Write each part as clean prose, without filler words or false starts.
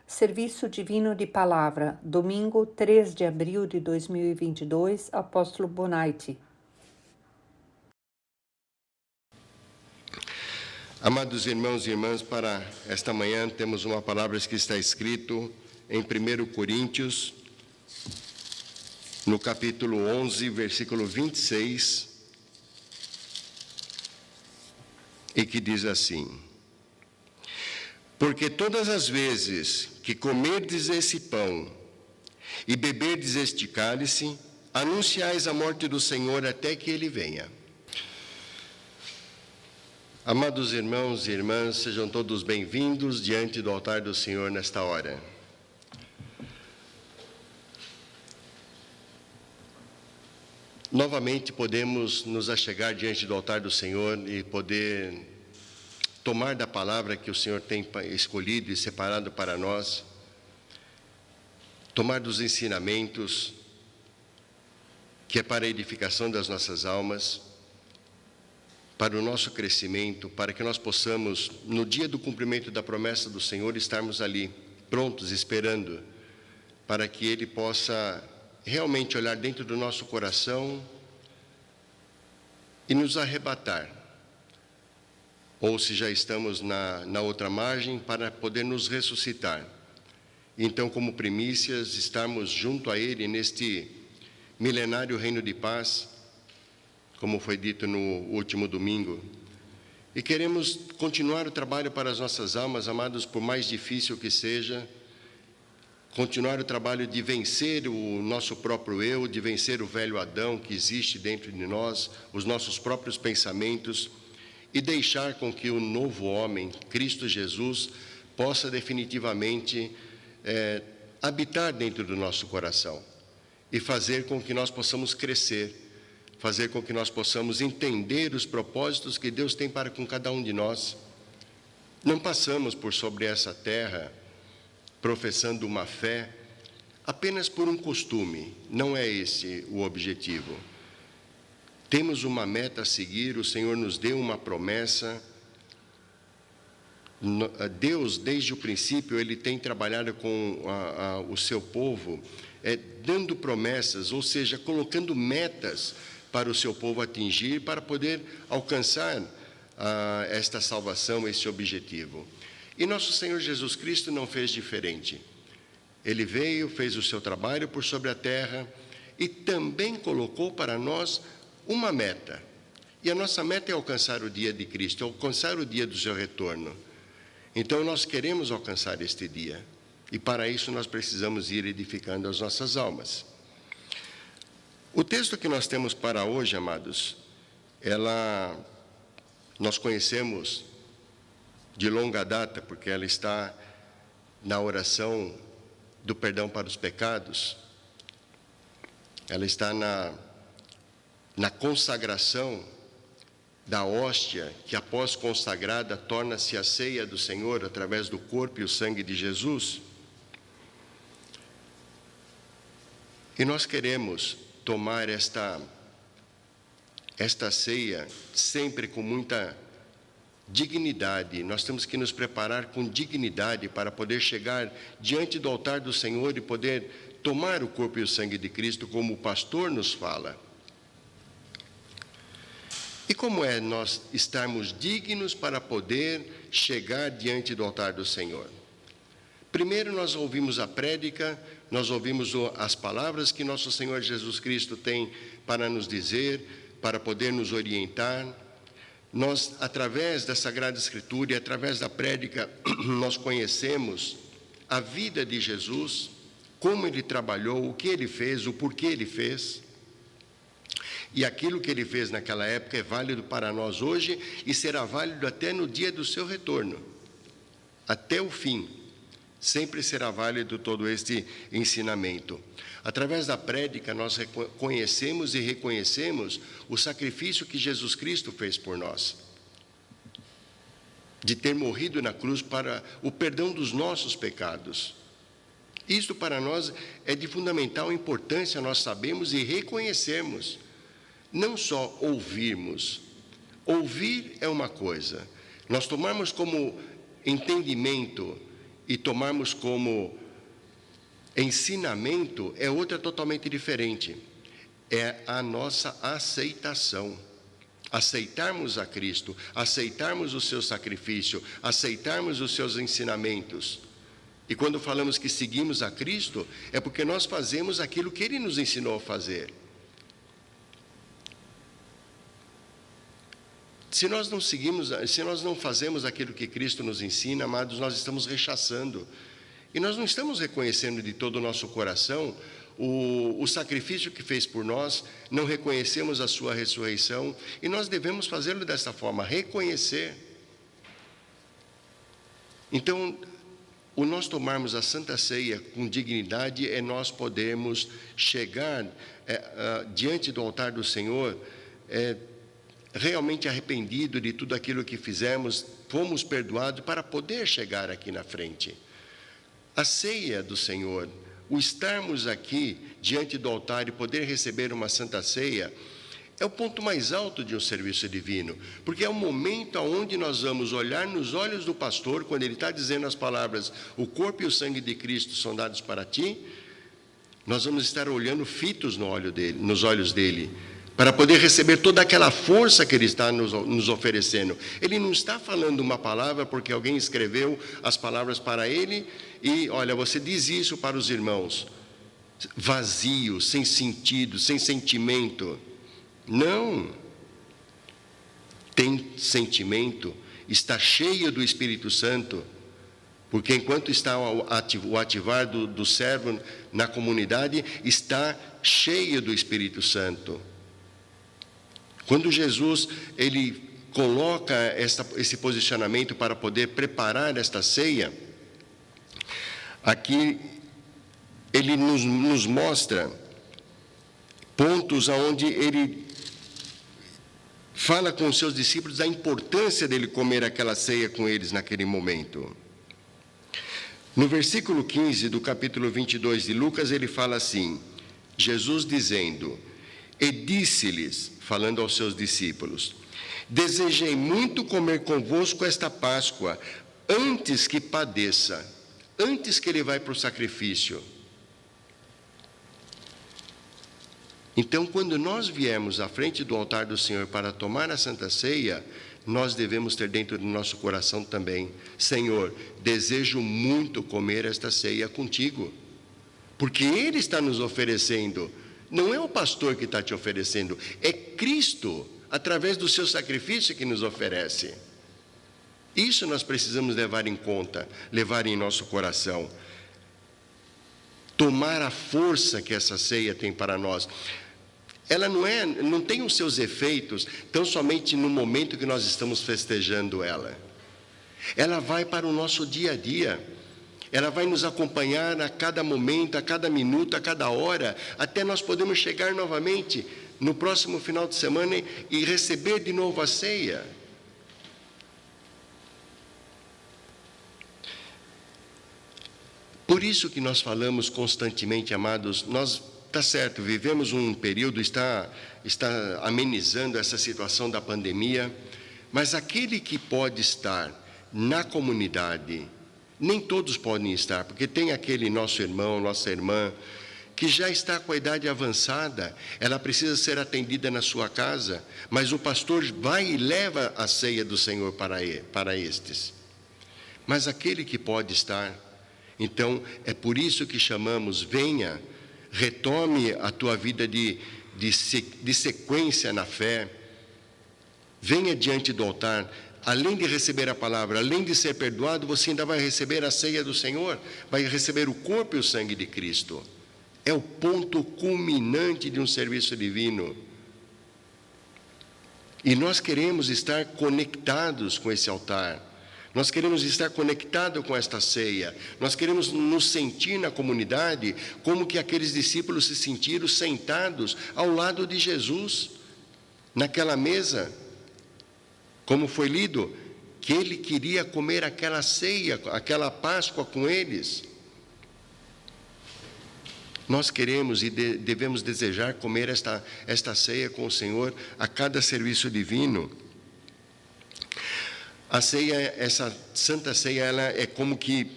Serviço Divino de Palavra, domingo 3 de abril de 2022, Apóstolo Bonaiti. Amados irmãos e irmãs, para esta manhã temos uma palavra que está escrito em 1 Coríntios, no capítulo 11, versículo 26, e que diz assim: Porque todas as vezes que comerdes esse pão e beberdes este cálice, anunciais a morte do Senhor até que Ele venha. Amados irmãos e irmãs, sejam todos bem-vindos diante do altar do Senhor nesta hora. Novamente podemos nos achegar diante do altar do Senhor e poder tomar da palavra que o Senhor tem escolhido e separado para nós, tomar dos ensinamentos que é para a edificação das nossas almas, para o nosso crescimento, para que nós possamos, no dia do cumprimento da promessa do Senhor, estarmos ali, prontos, esperando, para que Ele possa realmente olhar dentro do nosso coração e nos arrebatar. Ou se já estamos na outra margem, para poder nos ressuscitar. Então, como primícias, estarmos junto a Ele neste milenário reino de paz, como foi dito no último domingo. E queremos continuar o trabalho para as nossas almas, amados, por mais difícil que seja, continuar o trabalho de vencer o nosso próprio eu, de vencer o velho Adão que existe dentro de nós, os nossos próprios pensamentos, e deixar com que o novo homem, Cristo Jesus, possa definitivamente habitar dentro do nosso coração e fazer com que nós possamos crescer, fazer com que nós possamos entender os propósitos que Deus tem para com cada um de nós. Não passamos por sobre essa terra professando uma fé apenas por um costume, não é esse o objetivo. Temos uma meta a seguir, o Senhor nos deu uma promessa. Deus, desde o princípio, Ele tem trabalhado com o seu povo, dando promessas, ou seja, colocando metas para o seu povo atingir, para poder alcançar esta salvação, esse objetivo. E nosso Senhor Jesus Cristo não fez diferente. Ele veio, fez o seu trabalho por sobre a terra e também colocou para nós uma meta. E a nossa meta é alcançar o dia de Cristo, é alcançar o dia do seu retorno. Então nós queremos alcançar este dia. E para isso nós precisamos ir edificando as nossas almas. O texto que nós temos para hoje, amados, nós conhecemos de longa data, porque ela está na oração do perdão para os pecados, ela está na consagração da hóstia, que após consagrada torna-se a ceia do Senhor através do corpo e o sangue de Jesus. E nós queremos tomar esta ceia sempre com muita dignidade. Nós temos que nos preparar com dignidade para poder chegar diante do altar do Senhor e poder tomar o corpo e o sangue de Cristo, como o pastor nos fala. E como é nós estarmos dignos para poder chegar diante do altar do Senhor? Primeiro nós ouvimos a prédica, nós ouvimos as palavras que nosso Senhor Jesus Cristo tem para nos dizer, para poder nos orientar. Nós, através da Sagrada Escritura e através da prédica, nós conhecemos a vida de Jesus, como Ele trabalhou, o que Ele fez, o porquê Ele fez. E aquilo que Ele fez naquela época é válido para nós hoje e será válido até no dia do seu retorno. Até o fim, sempre será válido todo este ensinamento. Através da prédica, nós conhecemos e reconhecemos o sacrifício que Jesus Cristo fez por nós, de ter morrido na cruz para o perdão dos nossos pecados. Isto para nós é de fundamental importância, nós sabemos e reconhecermos, não só ouvirmos. Ouvir é uma coisa, nós tomarmos como entendimento e tomarmos como ensinamento é outra totalmente diferente. É a nossa aceitação. Aceitarmos a Cristo, aceitarmos o seu sacrifício, aceitarmos os seus ensinamentos. E quando falamos que seguimos a Cristo, é porque nós fazemos aquilo que Ele nos ensinou a fazer. Se nós não fazemos aquilo que Cristo nos ensina, amados, nós estamos rechaçando. E nós não estamos reconhecendo de todo o nosso coração o sacrifício que fez por nós, não reconhecemos a sua ressurreição, e nós devemos fazê-lo dessa forma, reconhecer. Então, o nós tomarmos a Santa Ceia com dignidade é nós podermos chegar diante do altar do Senhor, realmente arrependido de tudo aquilo que fizemos, fomos perdoados para poder chegar aqui na frente. A ceia do Senhor, o estarmos aqui diante do altar e poder receber uma Santa Ceia, é o ponto mais alto de um serviço divino, porque é o momento onde nós vamos olhar nos olhos do pastor, quando ele está dizendo as palavras, o corpo e o sangue de Cristo são dados para ti, nós vamos estar olhando fitos nos olhos dele, para poder receber toda aquela força que ele está nos oferecendo. Ele não está falando uma palavra porque alguém escreveu as palavras para ele e, olha, você diz isso para os irmãos, vazio, sem sentido, sem sentimento. Não. Tem sentimento, está cheio do Espírito Santo, porque enquanto está o ativar do servo na comunidade, está cheio do Espírito Santo. Quando Jesus, ele coloca esse posicionamento para poder preparar esta ceia, aqui ele nos mostra pontos onde ele fala com os seus discípulos da importância dele comer aquela ceia com eles naquele momento. No versículo 15 do capítulo 22 de Lucas, ele fala assim, Jesus dizendo, e disse-lhes, falando aos seus discípulos, desejei muito comer convosco esta Páscoa, antes que padeça, antes que ele vá para o sacrifício. Então, quando nós viemos à frente do altar do Senhor para tomar a Santa Ceia, nós devemos ter dentro do nosso coração também, Senhor, desejo muito comer esta ceia contigo, porque Ele está nos oferecendo. Não é o pastor que está te oferecendo, é Cristo, através do seu sacrifício, que nos oferece. Isso nós precisamos levar em conta, levar em nosso coração. Tomar a força que essa ceia tem para nós. Ela não tem os seus efeitos tão somente no momento que nós estamos festejando ela. Ela vai para o nosso dia a dia. Ela vai nos acompanhar a cada momento, a cada minuto, a cada hora, até nós podermos chegar novamente no próximo final de semana e receber de novo a ceia. Por isso que nós falamos constantemente, amados, nós, está certo, vivemos um período, está amenizando essa situação da pandemia, mas aquele que pode estar na comunidade, nem todos podem estar, porque tem aquele nosso irmão, nossa irmã, que já está com a idade avançada, ela precisa ser atendida na sua casa, mas o pastor vai e leva a ceia do Senhor para estes. Mas aquele que pode estar, então é por isso que chamamos, venha, retome a tua vida de sequência na fé, venha diante do altar. Além de receber a palavra, além de ser perdoado, você ainda vai receber a ceia do Senhor, vai receber o corpo e o sangue de Cristo. É o ponto culminante de um serviço divino. E nós queremos estar conectados com esse altar. Nós queremos estar conectados com esta ceia. Nós queremos nos sentir na comunidade como que aqueles discípulos se sentiram sentados ao lado de Jesus, naquela mesa. Como foi lido, que ele queria comer aquela ceia, aquela Páscoa com eles. Nós queremos e devemos desejar comer esta ceia com o Senhor a cada serviço divino. A ceia, essa Santa Ceia, ela é como que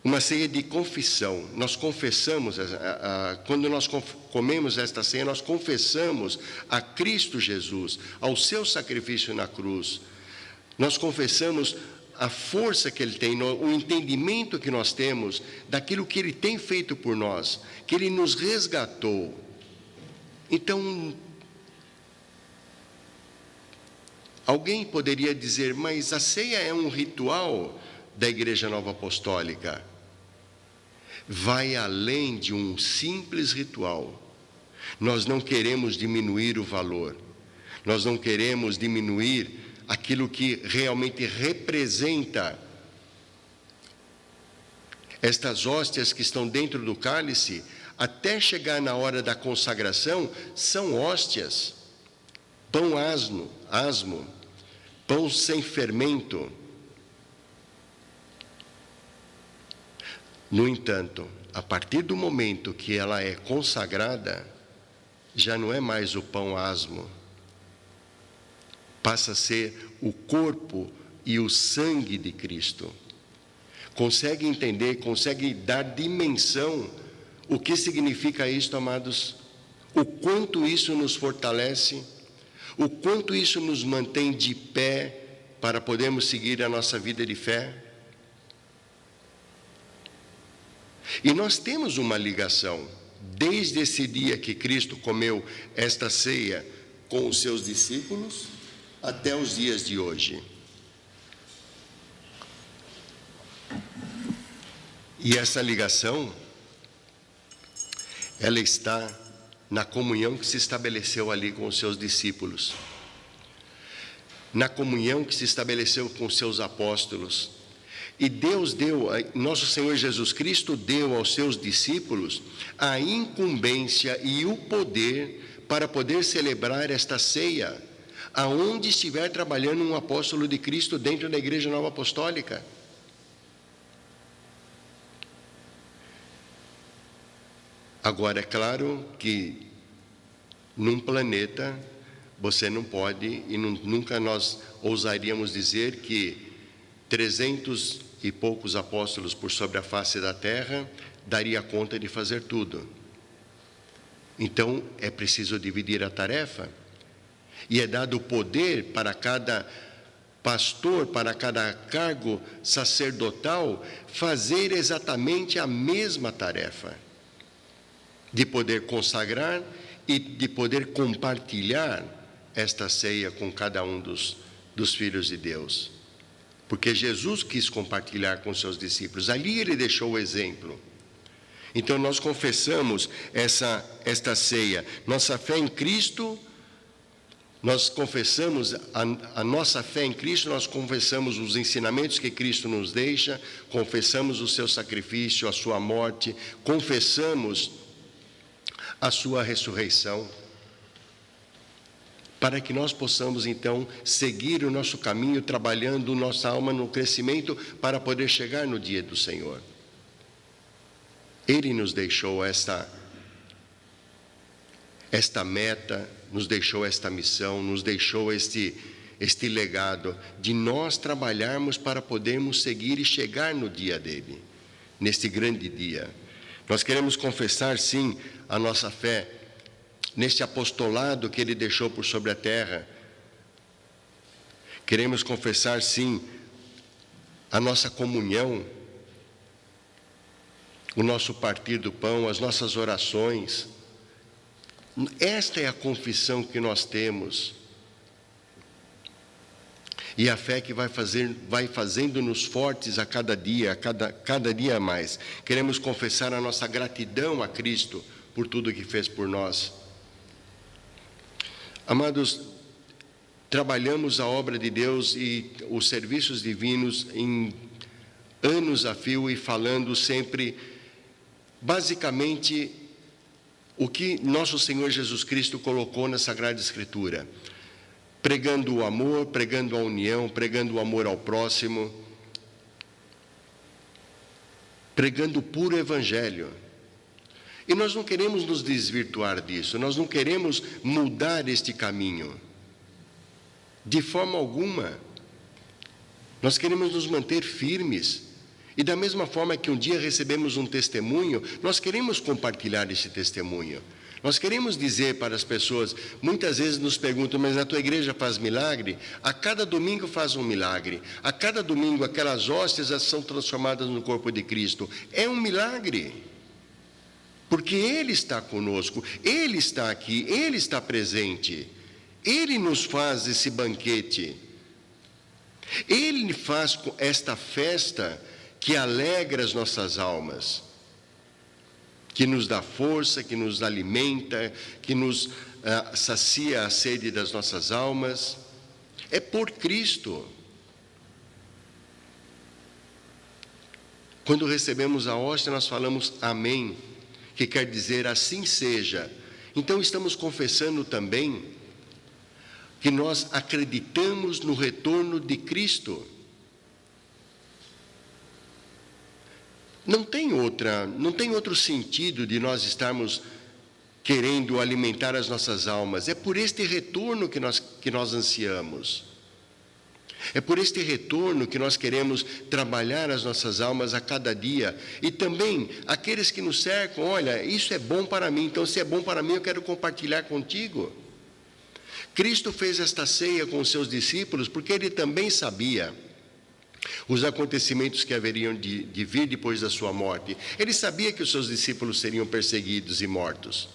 uma ceia de confissão. Nós confessamos, quando nós comemos esta ceia, nós confessamos a Cristo Jesus, ao seu sacrifício na cruz. Nós confessamos a força que Ele tem, o entendimento que nós temos daquilo que Ele tem feito por nós, que Ele nos resgatou. Então, alguém poderia dizer, mas a ceia é um ritual da Igreja Nova Apostólica. Vai além de um simples ritual. Nós não queremos diminuir o valor. Nós não queremos diminuir aquilo que realmente representa. Estas hóstias que estão dentro do cálice, até chegar na hora da consagração, são hóstias. Pão asmo, pão sem fermento. No entanto, a partir do momento que ela é consagrada, já não é mais o pão asmo. Passa a ser o corpo e o sangue de Cristo. Consegue entender, consegue dar dimensão o que significa isto, amados? O quanto isso nos fortalece, o quanto isso nos mantém de pé para podermos seguir a nossa vida de fé. E nós temos uma ligação, desde esse dia que Cristo comeu esta ceia com os seus discípulos, até os dias de hoje. E essa ligação, ela está na comunhão que se estabeleceu ali com os seus discípulos, na comunhão que se estabeleceu com os seus apóstolos. E Deus deu, nosso Senhor Jesus Cristo deu aos seus discípulos a incumbência e o poder para poder celebrar esta ceia, aonde estiver trabalhando um apóstolo de Cristo dentro da Igreja Nova Apostólica. Agora, é claro que num planeta você não pode, e nunca nós ousaríamos dizer que 300 e poucos apóstolos por sobre a face da terra daria conta de fazer tudo. Então, é preciso dividir a tarefa. E é dado o poder para cada pastor, para cada cargo sacerdotal, fazer exatamente a mesma tarefa. De poder consagrar e de poder compartilhar esta ceia com cada um dos filhos de Deus. Porque Jesus quis compartilhar com seus discípulos. Ali Ele deixou o exemplo. Então, nós confessamos esta ceia. Nossa fé em Cristo, nós confessamos a nossa fé em Cristo, nós confessamos os ensinamentos que Cristo nos deixa, confessamos o seu sacrifício, a sua morte, confessamos a sua ressurreição, para que nós possamos, então, seguir o nosso caminho, trabalhando nossa alma no crescimento, para poder chegar no dia do Senhor. Ele nos deixou esta meta, nos deixou esta missão, nos deixou este legado, de nós trabalharmos para podermos seguir e chegar no dia dele, neste grande dia. Nós queremos confessar, sim, a nossa fé, neste apostolado que Ele deixou por sobre a terra. Queremos confessar, sim, a nossa comunhão, o nosso partir do pão, as nossas orações. Esta é a confissão que nós temos. E a fé que vai fazendo-nos fortes a cada dia, cada dia mais. Queremos confessar a nossa gratidão a Cristo por tudo que fez por nós. Amados, trabalhamos a obra de Deus e os serviços divinos em anos a fio e falando sempre, basicamente, o que nosso Senhor Jesus Cristo colocou na Sagrada Escritura. Pregando o amor, pregando a união, pregando o amor ao próximo, pregando o puro Evangelho. E nós não queremos nos desvirtuar disso, nós não queremos mudar este caminho, de forma alguma. Nós queremos nos manter firmes E da mesma forma que um dia recebemos um testemunho, nós queremos compartilhar esse testemunho. Nós queremos dizer para as pessoas, muitas vezes nos perguntam, mas a tua igreja faz milagre? A cada domingo faz um milagre. A cada domingo aquelas hóstias são transformadas no corpo de Cristo. É um milagre. Porque Ele está conosco, Ele está aqui, Ele está presente. Ele nos faz esse banquete. Ele faz esta festa que alegra as nossas almas, que nos dá força, que nos alimenta, que nos sacia a sede das nossas almas. É por Cristo. Quando recebemos a hóstia, nós falamos amém, que quer dizer assim seja. Então estamos confessando também que nós acreditamos no retorno de Cristo. Não tem outro sentido de nós estarmos querendo alimentar as nossas almas. É por este retorno que nós ansiamos. É por este retorno que nós queremos trabalhar as nossas almas a cada dia. E também aqueles que nos cercam, olha, isso é bom para mim, então se é bom para mim eu quero compartilhar contigo. Cristo fez esta ceia com os seus discípulos porque Ele também sabia os acontecimentos que haveriam de vir depois da sua morte. Ele sabia que os seus discípulos seriam perseguidos e mortos.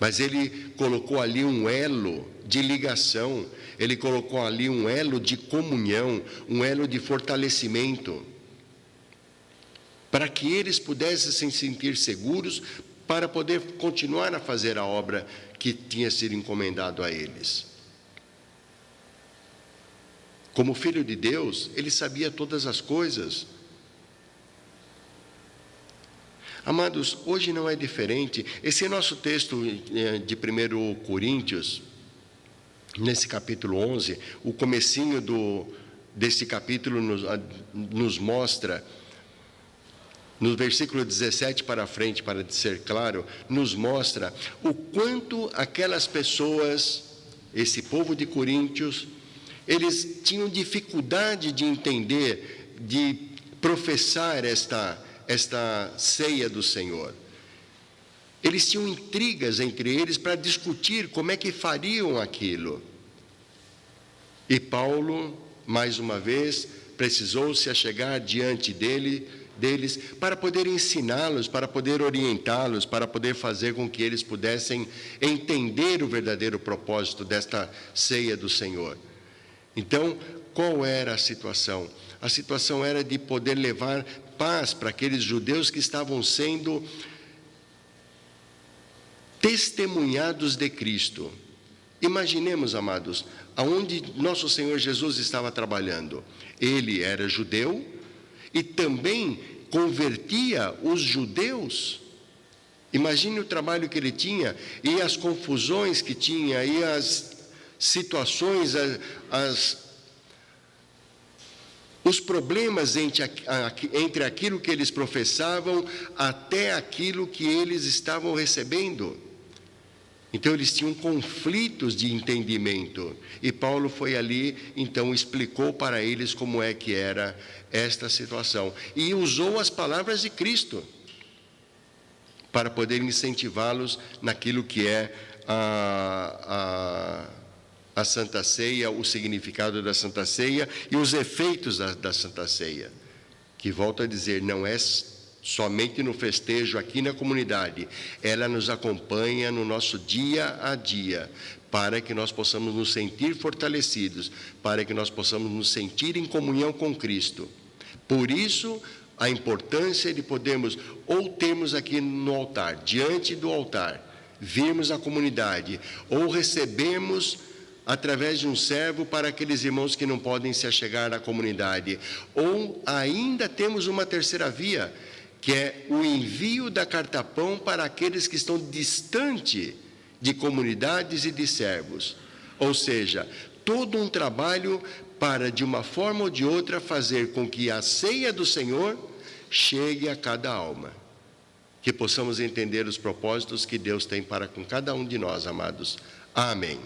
Mas Ele colocou ali um elo de ligação, Ele colocou ali um elo de comunhão, um elo de fortalecimento, para que eles pudessem se sentir seguros, para poder continuar a fazer a obra que tinha sido encomendado a eles. Como filho de Deus, Ele sabia todas as coisas. Amados, hoje não é diferente. Esse nosso texto de 1 Coríntios, nesse capítulo 11, o comecinho desse capítulo nos mostra, no versículo 17 para frente, para ser claro, nos mostra o quanto aquelas pessoas, esse povo de Coríntios, eles tinham dificuldade de entender, de professar esta ceia do Senhor. Eles tinham intrigas entre eles para discutir como é que fariam aquilo. E Paulo, mais uma vez, precisou se achegar diante deles para poder ensiná-los, para poder orientá-los, para poder fazer com que eles pudessem entender o verdadeiro propósito desta ceia do Senhor. Então, qual era a situação? A situação era de poder levar paz para aqueles judeus que estavam sendo testemunhados de Cristo. Imaginemos, amados, aonde nosso Senhor Jesus estava trabalhando. Ele era judeu e também convertia os judeus. Imagine o trabalho que ele tinha e as confusões que tinha e as situações, os problemas entre aquilo que eles professavam até aquilo que eles estavam recebendo. Então eles tinham conflitos de entendimento e Paulo foi ali, então explicou para eles como é que era esta situação e usou as palavras de Cristo para poder incentivá-los naquilo que é a Santa Ceia, o significado da Santa Ceia e os efeitos da Santa Ceia, que, volto a dizer, não é somente no festejo aqui na comunidade, ela nos acompanha no nosso dia a dia, para que nós possamos nos sentir fortalecidos, para que nós possamos nos sentir em comunhão com Cristo. Por isso, a importância de podermos, ou termos aqui no altar, diante do altar, virmos a comunidade, ou recebemos através de um servo para aqueles irmãos que não podem se achegar à comunidade. Ou ainda temos uma terceira via, que é o envio da carta-pão para aqueles que estão distante de comunidades e de servos. Ou seja, todo um trabalho para, de uma forma ou de outra, fazer com que a ceia do Senhor chegue a cada alma. Que possamos entender os propósitos que Deus tem para com cada um de nós, amados. Amém.